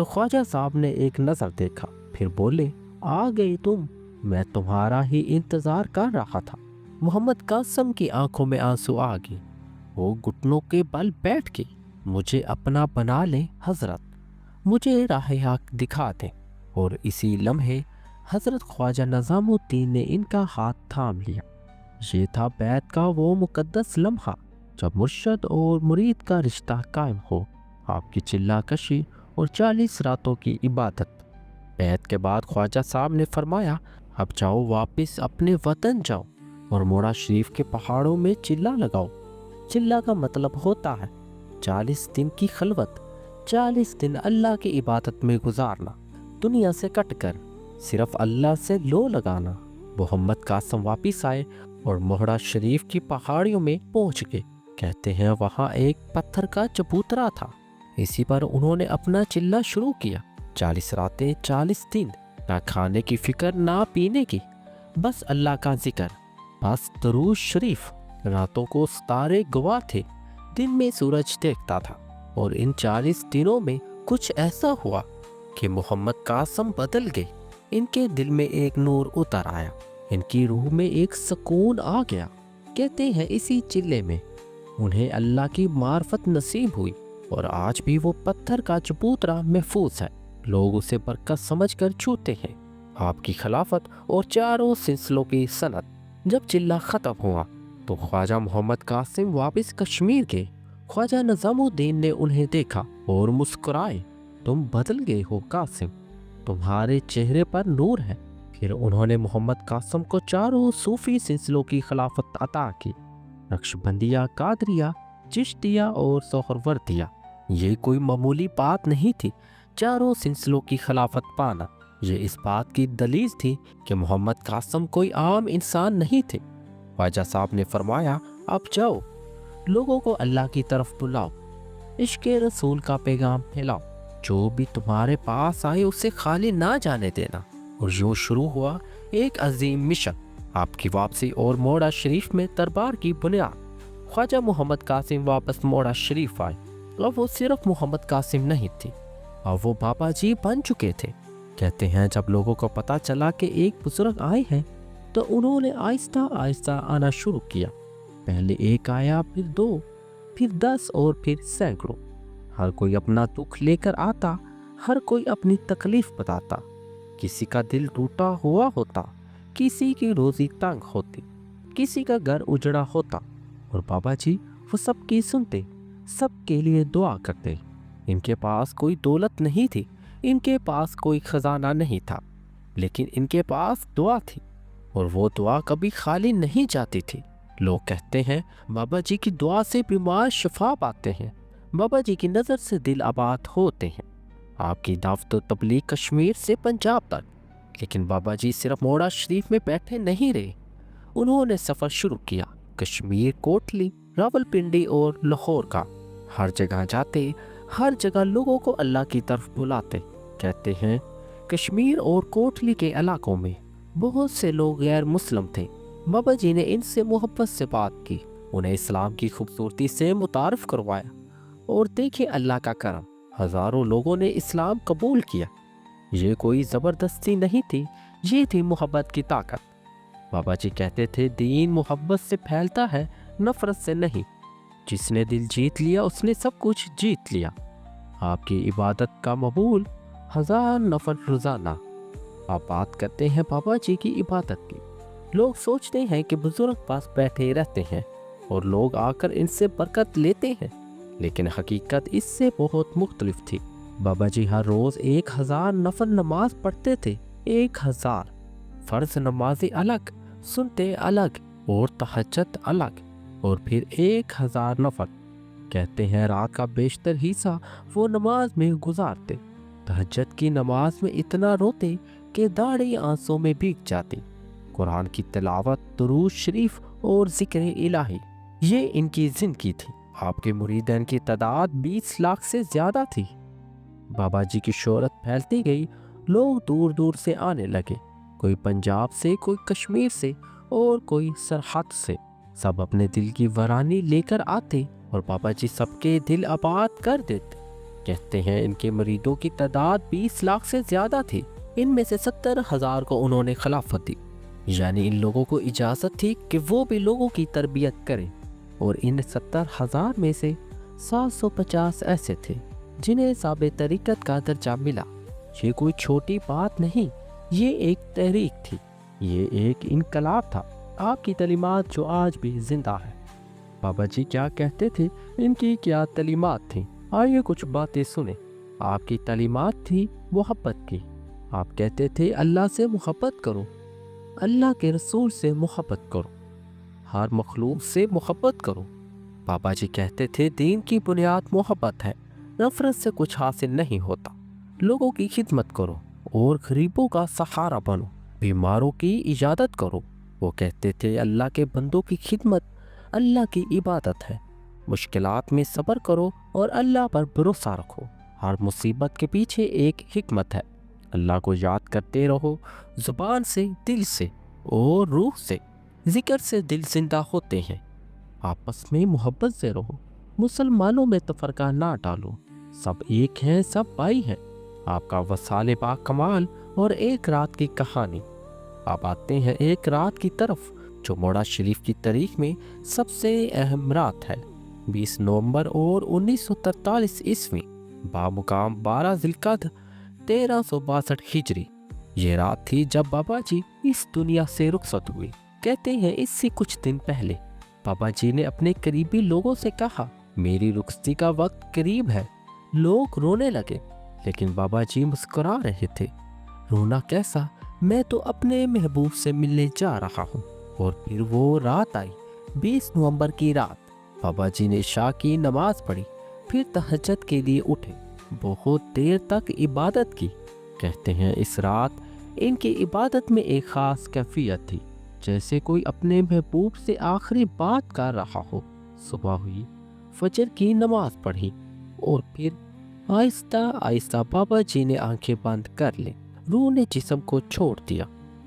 تو خواجہ صاحب نے ایک نظر دیکھا، پھر بولے آ گئی تم، میں تمہارا ہی انتظار کر رہا تھا۔ محمد قاسم کی آنکھوں میں آنسو آ گئے، وہ گھٹنوں کے بل بیٹھ کے مجھے اپنا بنا لیں حضرت، مجھے راہ حق دکھا دیں۔ اور اسی لمحے حضرت خواجہ نظام الدین نے ان کا ہاتھ تھام لیا۔ یہ تھا بیعت کا وہ مقدس لمحہ جب مرشد اور مرید کا رشتہ قائم ہو، آپ کی چلہ کشی اور 40 راتوں کی عبادت۔ بیعت کے بعد خواجہ صاحب نے فرمایا اب جاؤ، واپس اپنے وطن جاؤ اور موڑا شریف کے پہاڑوں میں چلہ لگاؤ۔ چلہ کا مطلب ہوتا ہے 40 دن کی خلوت، 40 دن اللہ کی عبادت میں گزارنا، دنیا سے کٹ کر صرف اللہ سے لو لگانا۔ محمد قاسم واپس آئے اور موڑا شریف کی پہاڑیوں میں پہنچ گئے۔ کہتے ہیں وہاں ایک پتھر کا چبوترا تھا، اسی پر انہوں نے اپنا چلہ شروع کیا۔ 40 راتیں 40 دن، نہ کھانے کی فکر نہ پینے کی، بس اللہ کا ذکر، بس درود شریف۔ راتوں کو ستارے گواہ تھے، دن میں سورج دیکھتا تھا۔ اور ان 40 دنوں میں کچھ ایسا ہوا کہ محمد قاسم بدل گئے، ان کے دل میں ایک نور اتر آیا، ان کی روح میں ایک سکون آ گیا۔ کہتے ہیں اسی چلے میں انہیں اللہ کی معرفت نصیب ہوئی، اور آج بھی وہ پتھر کا چبوترا محفوظ ہے، لوگ اسے برکت سمجھ کر چھوتے ہیں۔ آپ کی خلافت اور چاروں سلسلوں کی سند۔ جب چلہ ختم ہوا تو خواجہ محمد قاسم واپس کشمیر گئے۔ خواجہ نظام الدین نے انہیں دیکھا اور مسکرائے، تم بدل گئے ہو قاسم، تمہارے چہرے پر نور ہے۔ پھر انہوں نے محمد قاسم کو چاروں صوفی سلسلوں کی خلافت عطا کی، نقشبندیہ، قادریہ، چشتیہ اور سہروردیہ۔ یہ کوئی معمولی بات نہیں تھی چاروں سلسلوں کی خلافت پانا، یہ اس بات کی دلیل تھی کہ محمد قاسم کوئی عام انسان نہیں تھے۔ خواجہ صاحب نے فرمایا اب جاؤ، لوگوں کو اللہ کی طرف بلاؤ، عشق رسول کا پیغام پھیلاؤ، جو بھی تمہارے پاس آئے اسے خالی نہ جانے دینا۔ اور یوں شروع ہوا ایک عظیم مشن، آپ کی واپسی اور موڑا شریف میں دربار کی بنیاد۔ خواجہ محمد قاسم واپس موڑا شریف آئے۔ اب وہ صرف محمد قاسم نہیں تھے، اب وہ بابا جی بن چکے تھے۔ کہتے ہیں جب لوگوں کو پتہ چلا کہ ایک بزرگ آئے ہیں تو انہوں نے آہستہ آہستہ آنا شروع کیا۔ پہلے ایک آیا، پھر 2، پھر 10 اور پھر سینکڑوں۔ ہر کوئی اپنا دکھ لے کر آتا، ہر کوئی اپنی تکلیف بتاتا۔ کسی کا دل ٹوٹا ہوا ہوتا، کسی کی روزی تنگ ہوتی، کسی کا گھر اجڑا ہوتا، اور بابا جی وہ سب کی سنتے، سب کے لیے دعا کرتے۔ ان کے پاس کوئی دولت نہیں تھی، ان کے پاس کوئی خزانہ نہیں تھا، لیکن ان کے پاس دعا تھی، اور وہ دعا کبھی خالی نہیں جاتی تھی۔ لوگ کہتے ہیں بابا جی کی دعا سے بیمار شفا پاتے ہیں، بابا جی کی نظر سے دل آباد ہوتے ہیں۔ آپ کی دعوت و تبلیغ کشمیر سے پنجاب تک، لیکن بابا جی صرف موڑا شریف میں بیٹھے نہیں رہے، انہوں نے سفر شروع کیا، کشمیر، کوٹلی، راولپنڈی اور لاہور کا۔ ہر جگہ جاتے، ہر جگہ لوگوں کو اللہ کی طرف بلاتے۔ کہتے ہیں کشمیر اور کوٹلی کے علاقوں میں بہت سے لوگ غیر مسلم تھے، بابا جی نے ان سے محبت سے بات کی، انہیں اسلام کی خوبصورتی سے متعارف کروایا، اور دیکھیں اللہ کا کرم، ہزاروں لوگوں نے اسلام قبول کیا۔ یہ کوئی زبردستی نہیں تھی، یہ تھی محبت کی طاقت۔ بابا جی کہتے تھے دین محبت سے پھیلتا ہے، نفرت سے نہیں۔ جس نے دل جیت لیا اس نے سب کچھ جیت لیا۔ آپ کی عبادت کا مقبول 1000 نفل روزانہ۔ آپ بات کرتے ہیں بابا جی کی عبادت کی، لوگ سوچتے ہیں کہ بزرگ پاس بیٹھے رہتے ہیں اور لوگ آ کر ان سے برکت لیتے ہیں، لیکن حقیقت اس سے بہت مختلف تھی۔ بابا جی ہر روز 1000 نفل نماز پڑھتے تھے، 1000 فرض نمازیں الگ، سنتے الگ اور تہجد الگ، اور پھر 1000 نفل۔ کہتے ہیں رات کا بیشتر حصہ وہ نماز میں گزارتے، تہجد کی نماز میں اتنا روتے کہ داڑھی آنسوں میں بھیگ جاتی۔ قرآن کی تلاوت، درود شریف اور ذکر الہی، یہ ان کی زندگی تھی۔ آپ کے مریدین کی تعداد 20 لاکھ سے زیادہ تھی۔ بابا جی کی شہرت پھیلتی گئی، لوگ دور دور سے آنے لگے، کوئی پنجاب سے، کوئی کشمیر سے اور کوئی سرحد سے۔ سب اپنے دل کی ورانی لے کر آتے اور بابا جی سب کے دل آباد کر دیتے۔ کہتے ہیں ان کے مریدوں کی تعداد 20 لاکھ سے زیادہ تھی، ان میں سے 70,000 کو انہوں نے خلافت دی، یعنی ان لوگوں کو اجازت تھی کہ وہ بھی لوگوں کی تربیت کریں، اور ان 70,000 میں سے 750 ایسے تھے جنہیں ثابت طریقت کا درجہ ملا۔ یہ کوئی چھوٹی بات نہیں، یہ ایک تحریک تھی، یہ ایک انقلاب تھا، آپ کی تعلیمات جو آج بھی زندہ ہے۔ بابا جی کیا کہتے تھے، ان کی کیا تعلیمات تھیں، آئیے کچھ باتیں سنیں۔ آپ کی تعلیمات تھی محبت کی۔ آپ کہتے تھے اللہ سے محبت کرو، اللہ کے رسول سے محبت کرو، ہر مخلوق سے محبت کرو۔ بابا جی کہتے تھے دین کی بنیاد محبت ہے، نفرت سے کچھ حاصل نہیں ہوتا۔ لوگوں کی خدمت کرو اور غریبوں کا سہارا بنو، بیماروں کی عیادت کرو۔ وہ کہتے تھے اللہ کے بندوں کی خدمت اللہ کی عبادت ہے، مشکلات میں صبر کرو اور اللہ پر بھروسہ رکھو، ہر مصیبت کے پیچھے ایک حکمت ہے۔ اللہ کو یاد کرتے رہو، زبان سے، دل سے اور روح سے، ذکر سے دل زندہ ہوتے ہیں۔ آپس میں محبت سے رہو، مسلمانوں میں تفرقہ نہ ڈالو، سب ایک ہیں، سب بھائی ہیں۔ آپ کا وصال با کمال اور ایک رات کی کہانی۔ آپ آتے ہیں ایک رات کی طرف جو موڑا شریف کی تاریخ میں سب سے اہم رات ہے، 20 نومبر اور 1943 عیسوی، بامقام 12 ذی القعدہ 1362 ہجری۔ یہ رات تھی جب بابا جی اس دنیا سے رخصت ہوئے۔ کہتے ہیں اس سے کچھ دن پہلے بابا جی نے اپنے قریبی لوگوں سے کہا میری رخصتی کا وقت قریب ہے۔ لوگ رونے لگے لیکن بابا جی مسکرا رہے تھے۔ رونا کیسا، میں تو اپنے محبوب سے ملنے جا رہا ہوں۔ اور پھر وہ رات آئی، 20 نومبر کی رات۔ بابا جی نے عشاء کی نماز پڑھی، پھر تہجد کے لیے اٹھے، بہت دیر تک عبادت کی۔ کہتے ہیں اس رات ان کی عبادت میں ایک خاص کیفیت تھی، جیسے کوئی اپنے محبوب سے آخری بات کر رہا ہو۔ صبح ہوئی، فجر کی نماز پڑھی اور پھر آہستہ آہستہ بابا جی نے آنکھیں بند کر لی۔ روح نے جسم کو چھوڑ دیا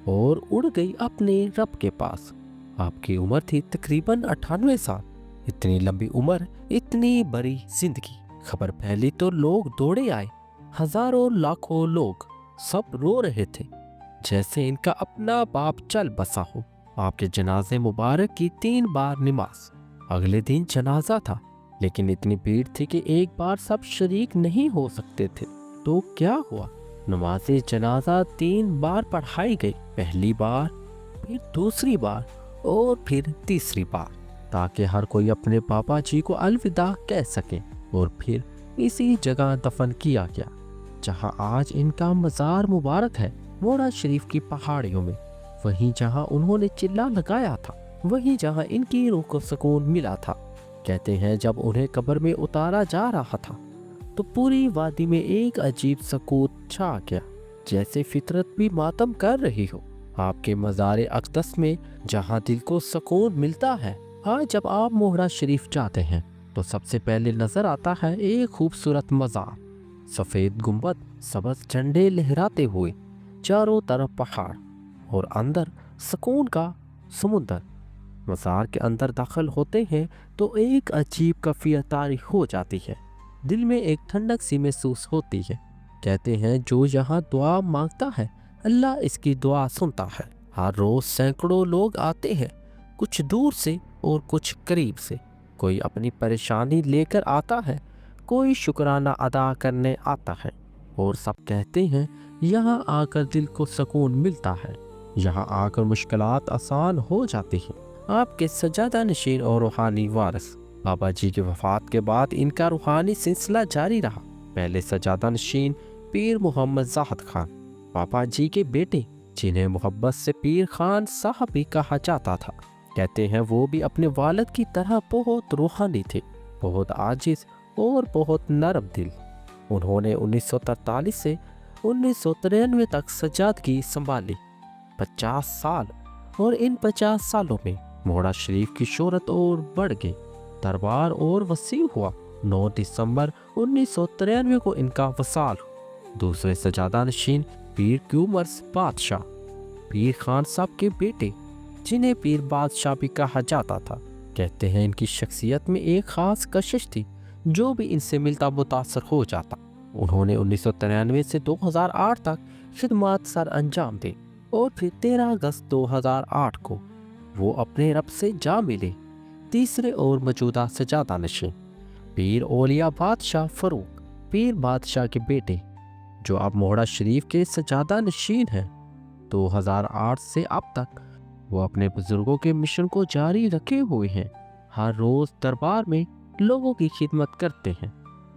اور اڑ گئی اپنے رب کے پاس۔ آپ کی عمر تھی تقریباً 98 سال۔ اتنی لمبی عمر، اتنی بڑی زندگی۔ خبر پھیلی تو لوگ دوڑے آئے، ہزاروں لاکھوں لوگ، سب رو رہے تھے جیسے ان کا اپنا باپ چل بسا ہو۔ آپ کے جنازے مبارک کی 3 بار نماز۔ اگلے دن جنازہ تھا لیکن اتنی بھیڑ تھی کہ ایک بار سب شریک نہیں ہو سکتے تھے۔ تو کیا ہوا؟ نماز جنازہ 3 بار پڑھائی گئی، پہلی بار، پھر دوسری بار اور پھر تیسری بار، تاکہ ہر کوئی اپنے بابا جی کو الوداع کہہ سکے۔ اور پھر اسی جگہ دفن کیا گیا جہاں آج ان کا مزار مبارک ہے، موڑا شریف کی پہاڑیوں میں، وہیں جہاں انہوں نے چلہ لگایا تھا، وہیں جہاں ان کی روح کو سکون ملا تھا۔ کہتے ہیں جب انہیں قبر میں اتارا جا رہا تھا تو پوری وادی میں ایک عجیب سکوت چھا گیا، جیسے فطرت بھی ماتم کر رہی ہو۔ آپ کے مزار اقدس میں جہاں دل کو سکون ملتا ہے، آج جب آپ موڑا شریف جاتے ہیں تو سب سے پہلے نظر آتا ہے ایک خوبصورت مزار، سفید گنبد، سبز جھنڈے لہراتے ہوئے، چاروں طرف پہاڑ اور اندر سکون کا سمندر۔ مزار کے اندر داخل ہوتے ہیں تو ایک عجیب کیفیت طاری ہو جاتی ہے، دل میں ایک ٹھنڈک سی محسوس ہوتی ہے۔ کہتے ہیں جو یہاں دعا مانگتا ہے اللہ اس کی دعا سنتا ہے۔ ہر روز سینکڑوں لوگ آتے ہیں، کچھ دور سے اور کچھ قریب سے۔ کوئی اپنی پریشانی لے کر آتا ہے، کوئی شکرانہ ادا کرنے آتا ہے، اور سب کہتے ہیں یہاں آ کر دل کو سکون ملتا ہے، یہاں آ کر مشکلات آسان ہو جاتی ہیں۔ آپ کے سجادہ نشین اور روحانی وارث بابا جی کی وفات کے بعد ان کا روحانی سلسلہ جاری رہا۔ پہلے سجادہ نشین پیر محمد زاہد خان، بابا جی کے بیٹے، جنہیں محبت سے پیر خان صاحب بھی کہا جاتا تھا۔ کہتے ہیں وہ بھی اپنے والد کی طرح بہت روحانی تھے، بہت عاجز اور بہت نرم دل۔ انہوں نے 1943 سے 1993 تک سجادگی سنبھالی، 50 سال، اور ان 50 سالوں میں موڑا شریف کی شہرت اور بڑھ گئی، دربار اور وسیع ہوا۔ 9 دسمبر 1993 کو ان کا وصال ہوا۔ دوسرے سجادہ نشین پیر کیومرث بادشاہ، پیر خان صاحب کے بیٹے، جنہیں پیر بادشاہ بھی کہا جاتا تھا۔ کہتے ہیں ان کی شخصیت میں ایک خاص کشش تھی جو بھی ان سے ملتا متاثر ہو جاتا۔ انہوں نے 1993 سے 2008 تک خدمات سر انجام دی اور پھر 13 اگست 2008 کو وہ اپنے رب سے جا ملے۔ تیسرے اور موجودہ سجادہ نشین پیر اولیاء بادشاہ فاروق پیر بادشاہ کے بیٹے، جو اب موہڑا شریف کے سجادہ نشین ہیں۔ 2008 سے اب تک وہ اپنے بزرگوں کے مشن کو جاری رکھے ہوئے ہیں۔ ہر روز دربار میں لوگوں کی خدمت کرتے ہیں،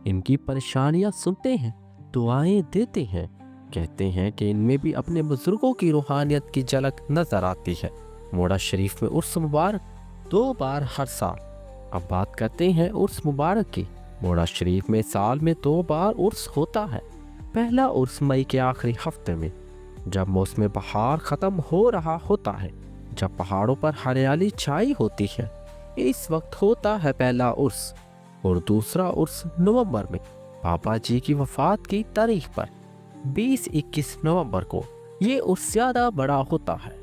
ان کی پریشانیاں سنتے ہیں، دعائیں دیتے ہیں۔ کہتے ہیں کہ ان میں بھی اپنے بزرگوں کی روحانیت کی جھلک نظر آتی ہے۔ موہڑا شریف میں عرس مبارک 2 بار ہر سال۔ اب بات کرتے ہیں عرس مبارک کی۔ موہڑا شریف میں سال میں 2 بار عرس ہوتا ہے۔ پہلا عرس مئی کے آخری ہفتے میں، جب موسم بہار ختم ہو رہا ہوتا ہے، جب پہاڑوں پر ہریالی چھائی ہوتی ہے، اس وقت ہوتا ہے پہلا عرس۔ اور دوسرا عرس نومبر میں بابا جی کی وفات کی تاریخ پر 20-21 نومبر کو۔ یہ عرس زیادہ بڑا ہوتا ہے۔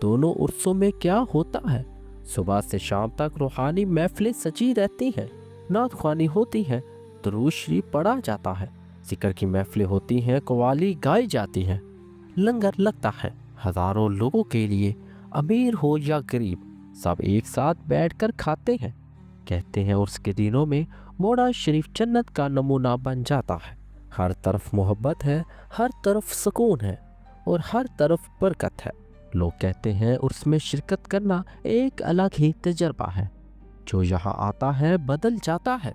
دونوں عرسوں میں کیا ہوتا ہے؟ صبح سے شام تک روحانی محفلیں سجی رہتی ہیں، نعت خوانی ہوتی ہے، درود شریف پڑھا جاتا ہے، ذکر کی محفلیں ہوتی ہیں، قوالی گائی جاتی ہیں، لنگر لگتا ہے۔ ہزاروں لوگوں کے لیے، امیر ہو یا غریب، سب ایک ساتھ بیٹھ کر کھاتے ہیں۔ کہتے ہیں عرس کے دنوں میں موہڑا شریف جنت کا نمونہ بن جاتا ہے۔ ہر طرف محبت ہے، ہر طرف سکون ہے اور ہر طرف برکت ہے۔ لوگ کہتے ہیں عرس میں شرکت کرنا ایک الگ ہی تجربہ ہے، جو یہاں آتا ہے بدل جاتا ہے۔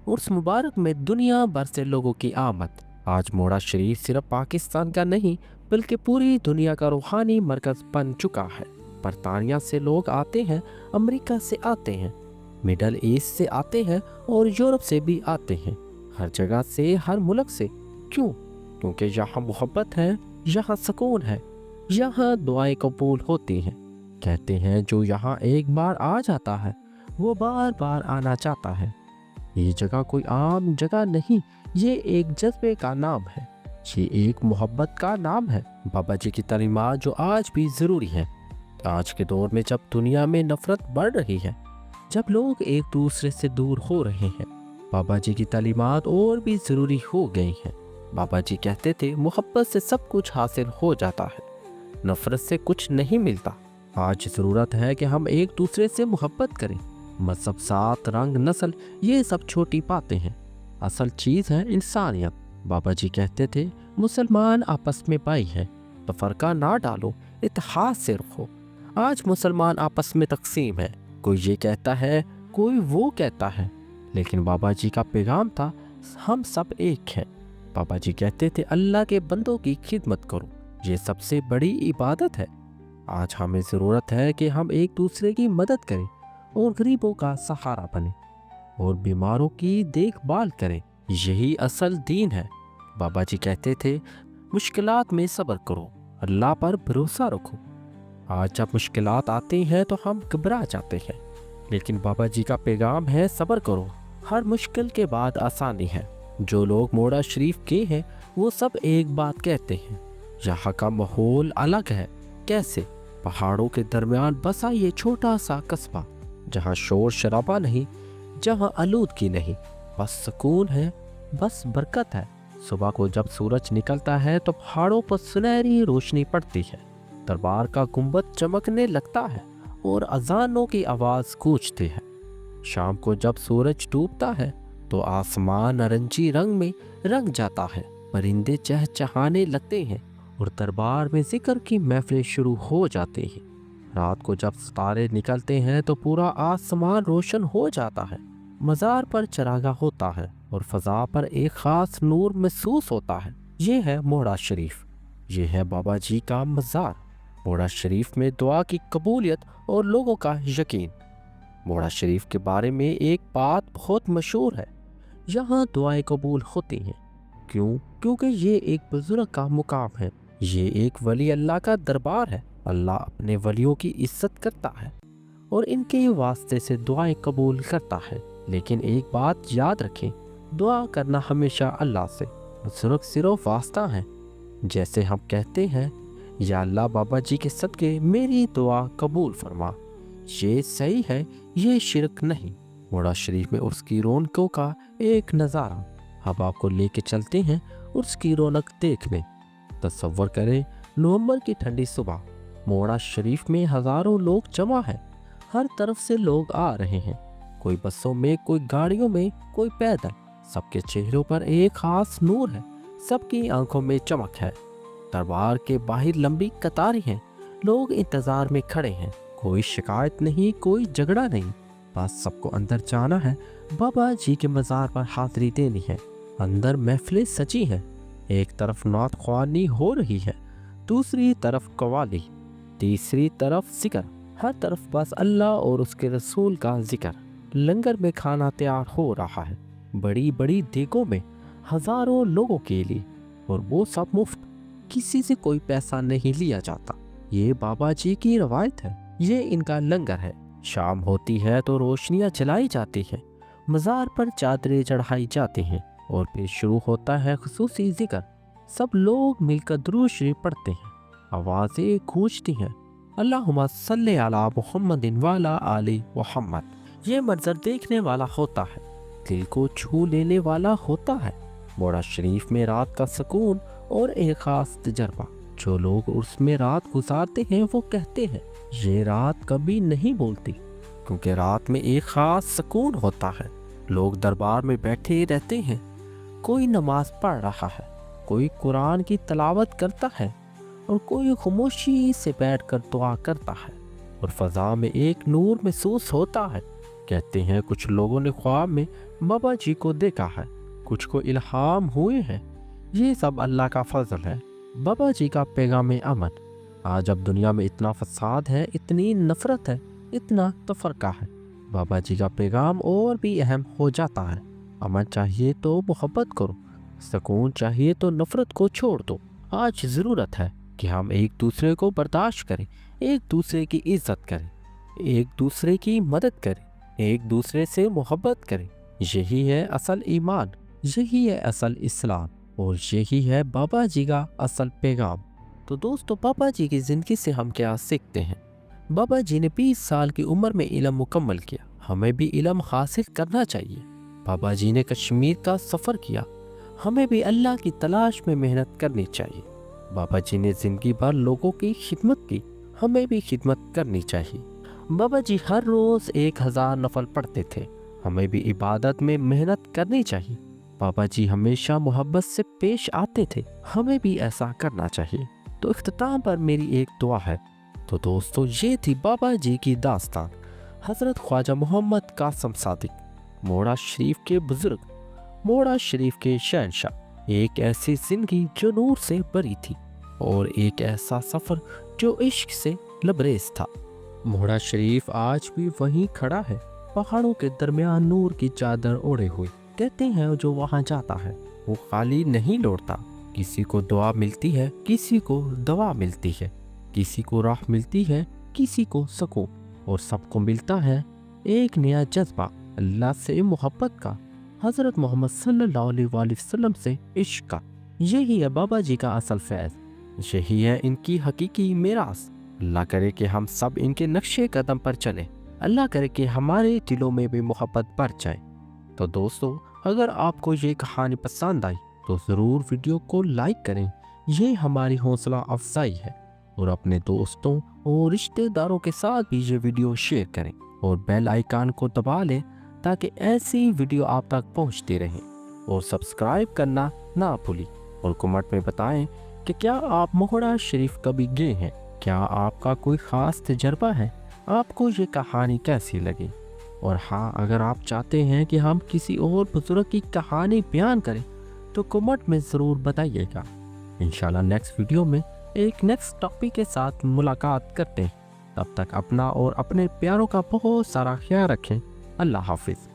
عرس مبارک میں دنیا بھر سے لوگوں کی آمد۔ آج موہڑا شریف صرف پاکستان کا نہیں بلکہ پوری دنیا کا روحانی مرکز بن چکا ہے۔ برطانیہ سے لوگ آتے ہیں، امریکہ سے آتے ہیں، مڈل ایسٹ سے آتے ہیں اور یورپ سے بھی آتے ہیں، ہر جگہ سے، ہر ملک سے۔ کیوں؟ کیونکہ یہاں محبت ہے، یہاں سکون ہے، یہاں دعائیں قبول ہوتی ہیں۔ کہتے ہیں جو یہاں ایک بار آ جاتا ہے وہ بار بار آنا چاہتا ہے۔ یہ جگہ کوئی عام جگہ نہیں، یہ ایک جذبے کا نام ہے، یہ ایک محبت کا نام ہے۔ بابا جی کی تعلیمات جو آج بھی ضروری ہیں۔ آج کے دور میں جب دنیا میں نفرت بڑھ رہی ہے، جب لوگ ایک دوسرے سے دور ہو رہے ہیں، بابا جی کی تعلیمات اور بھی ضروری ہو گئی ہیں۔ بابا جی کہتے تھے محبت سے سب کچھ حاصل ہو جاتا ہے، نفرت سے کچھ نہیں ملتا۔ آج ضرورت ہے کہ ہم ایک دوسرے سے محبت کریں۔ مذہب، ذات، رنگ، نسل، یہ سب چھوٹی باتیں ہیں، اصل چیز ہے انسانیت۔ بابا جی کہتے تھے مسلمان آپس میں بھائی ہیں، تفرقہ نہ ڈالو، اتحاد سے رکھو۔ آج مسلمان آپس میں تقسیم ہے، کوئی یہ کہتا ہے، کوئی وہ کہتا ہے، لیکن بابا جی کا پیغام تھا ہم سب ایک ہیں۔ بابا جی کہتے تھے اللہ کے بندوں کی خدمت کرو، یہ سب سے بڑی عبادت ہے۔ آج ہمیں ضرورت ہے کہ ہم ایک دوسرے کی مدد کریں اور غریبوں کا سہارا بنیں اور بیماروں کی دیکھ بھال کریں، یہی اصل دین ہے۔ بابا جی کہتے تھے مشکلات میں صبر کرو، اللہ پر بھروسہ رکھو۔ آج جب مشکلات آتی ہیں تو ہم گھبرا جاتے ہیں، لیکن بابا جی کا پیغام ہے صبر کرو، ہر مشکل کے بعد آسانی ہے۔ جو لوگ موہڑا شریف کے ہیں وہ سب ایک بات کہتے ہیں، یہاں کا ماحول الگ ہے۔ کیسے؟ پہاڑوں کے درمیان بسا یہ چھوٹا سا قصبہ، جہاں شور شرابہ نہیں، جہاں آلودگی نہیں، بس سکون ہے، بس برکت ہے۔ صبح کو جب سورج نکلتا ہے تو پہاڑوں پر سنہری روشنی پڑتی ہے، دربار کا گنبد چمکنے لگتا ہے اور اذانوں کی آواز گونجتی ہے۔ شام کو جب سورج ڈوبتا ہے تو آسمان نارنجی رنگ میں رنگ جاتا ہے، پرندے چہچہانے لگتے ہیں اور دربار میں ذکر کی محفلیں شروع ہو جاتی ہیں۔ رات کو جب ستارے نکلتے ہیں تو پورا آسمان روشن ہو جاتا ہے، مزار پر چراغاں ہوتا ہے اور فضا پر ایک خاص نور محسوس ہوتا ہے۔ یہ ہے موہڑا شریف، یہ ہے بابا جی کا مزار۔ موہڑا شریف میں دعا کی قبولیت اور لوگوں کا یقین۔ موہڑا شریف کے بارے میں ایک بات بہت مشہور ہے، یہاں دعائیں قبول ہوتی ہیں۔ کیوں؟ کیونکہ یہ ایک بزرگ کا مقام ہے، یہ ایک ولی اللہ کا دربار ہے۔ اللہ اپنے ولیوں کی عزت کرتا ہے اور ان کے واسطے سے دعائیں قبول کرتا ہے۔ لیکن ایک بات یاد رکھیں، دعا کرنا ہمیشہ اللہ سے، بزرگ صرف واسطہ ہیں۔ جیسے ہم کہتے ہیں یا اللہ بابا جی کے صدقے میری دعا قبول فرما، یہ صحیح ہے، یہ شرک نہیں۔ موڑا شریف میں عرس کی رونقوں کا ایک نظارہ، اب آپ کو لے کے چلتے ہیں عرس کی رونق دیکھنے۔ تصور کریں نومبر کی ٹھنڈی صبح، موڑا شریف میں ہزاروں لوگ جمع ہیں، ہر طرف سے لوگ آ رہے ہیں، کوئی بسوں میں، کوئی گاڑیوں میں، کوئی پیدل۔ سب کے چہروں پر ایک خاص نور ہے، سب کی آنکھوں میں چمک ہے۔ دربار کے باہر لمبی قطاریں ہیں، لوگ انتظار میں کھڑے ہیں، کوئی شکایت نہیں، کوئی جھگڑا نہیں، بس سب کو اندر جانا ہے، بابا جی کے مزار پر حاضری دینی ہے۔ اندر محفلیں سجی ہیں، ایک طرف نعت خوانی ہو رہی ہے، دوسری طرف قوالی، تیسری طرف ذکر، ہر طرف بس اللہ اور اس کے رسول کا ذکر۔ لنگر میں کھانا تیار ہو رہا ہے، بڑی بڑی دیگوں میں، ہزاروں لوگوں کے لیے، اور وہ سب مفت، کسی سے کوئی پیسہ نہیں لیا جاتا۔ یہ بابا جی کی روایت ہے، یہ ان کا لنگر ہے۔ شام ہوتی ہے تو روشنیاں جلائی جاتی ہیں، مزار پر چادریں چڑھائی جاتی ہیں، اور پھر شروع ہوتا ہے خصوصی ذکر۔ سب لوگ مل کر درود شریف پڑھتے ہیں، آوازیں گونجتی ہیں، اللہم صلی علی محمد وعلی آل محمد۔ یہ منظر دیکھنے والا ہوتا ہے، دل کو چھو لینے والا ہوتا ہے۔ موڑا شریف میں رات کا سکون اور ایک خاص تجربہ۔ جو لوگ اس میں رات گزارتے ہیں وہ کہتے ہیں یہ رات کبھی نہیں بھولتی، کیونکہ رات میں ایک خاص سکون ہوتا ہے۔ لوگ دربار میں بیٹھے رہتے ہیں، کوئی نماز پڑھ رہا ہے، کوئی قرآن کی تلاوت کرتا ہے، اور کوئی خاموشی سے بیٹھ کر دعا کرتا ہے، اور فضا میں ایک نور محسوس ہوتا ہے۔ کہتے ہیں کچھ لوگوں نے خواب میں بابا جی کو دیکھا ہے، کچھ کو الہام ہوئے ہیں۔ یہ سب اللہ کا فضل ہے، بابا جی کا پیغام امن۔ آج اب دنیا میں اتنا فساد ہے، اتنی نفرت ہے، اتنا تفرقہ ہے، بابا جی کا پیغام اور بھی اہم ہو جاتا ہے۔ امن چاہیے تو محبت کرو، سکون چاہیے تو نفرت کو چھوڑ دو۔ آج ضرورت ہے کہ ہم ایک دوسرے کو برداشت کریں، ایک دوسرے کی عزت کریں، ایک دوسرے کی مدد کریں، ایک دوسرے سے محبت کریں۔ یہی ہے اصل ایمان، یہی ہے اصل اسلام، اور یہی ہے بابا جی کا اصل پیغام۔ تو دوستو، بابا جی کی زندگی سے ہم کیا سیکھتے ہیں؟ بابا جی نے 20 سال کی عمر میں علم مکمل کیا، ہمیں بھی علم حاصل کرنا چاہیے۔ بابا جی نے کشمیر کا سفر کیا، ہمیں بھی اللہ کی تلاش میں محنت کرنی چاہیے۔ بابا جی نے زندگی بھر لوگوں کی خدمت کی، ہمیں بھی خدمت کرنی چاہیے۔ بابا جی ہر روز 1000 نفل پڑھتے تھے، ہمیں بھی عبادت میں محنت کرنی چاہیے۔ بابا جی ہمیشہ محبت سے پیش آتے تھے، ہمیں بھی ایسا کرنا چاہیے۔ تو اختتام پر میری ایک دعا ہے۔ تو دوستو، یہ تھی بابا جی کی داستان، حضرت خواجہ محمد قاسم صادق، موڑا شریف کے بزرگ، موڑا شریف کے شہنشاہ۔ ایک ایسی زندگی جو نور سے بری تھی، اور ایک ایسا سفر جو عشق سے لبریز تھا۔ موڑا شریف آج بھی وہیں کھڑا ہے، پہاڑوں کے درمیان نور کی چادر اوڑھے ہوئے۔ کہتے ہیں جو وہاں جاتا ہے وہ خالی نہیں لوٹتا، کسی کو دعا ملتی ہے، کسی کو دوا ملتی ہے، کسی کو راہ ملتی ہے، کسی کو سکون، اور سب کو ملتا ہے ایک نیا جذبہ، اللہ سے محبت کا، حضرت محمد صلی اللہ علیہ وآلہ وسلم سے عشق کا۔ یہی ہے بابا جی کا اصل فیض، یہی ہے ان کی حقیقی میراث۔ اللہ کرے کہ ہم سب ان کے نقش قدم پر چلیں، اللہ کرے کہ ہمارے دلوں میں بھی محبت بڑھ جائے۔ تو دوستو، اگر آپ کو یہ کہانی پسند آئی تو ضرور ویڈیو کو لائک کریں، یہ ہماری حوصلہ افزائی ہے، اور اپنے دوستوں اور رشتہ داروں کے ساتھ بھی یہ ویڈیو شیئر کریں، اور بیل آئیکن کو دبا لیں تاکہ ایسی ویڈیو آپ تک پہنچتی رہیں، اور سبسکرائب کرنا نہ بھولیں، اور کمنٹ میں بتائیں کہ کیا آپ موڑا شریف کبھی گئے ہیں، کیا آپ کا کوئی خاص تجربہ ہے، آپ کو یہ کہانی کیسی لگی۔ اور ہاں، اگر آپ چاہتے ہیں کہ ہم کسی اور بزرگ کی کہانی بیان کریں تو کمنٹ میں ضرور بتائیے گا۔ انشاءاللہ نیکسٹ ویڈیو میں ایک نیکسٹ ٹاپک کے ساتھ ملاقات کرتے ہیں۔ تب تک اپنا اور اپنے پیاروں کا بہت سارا خیال رکھیں۔ اللہ حافظ۔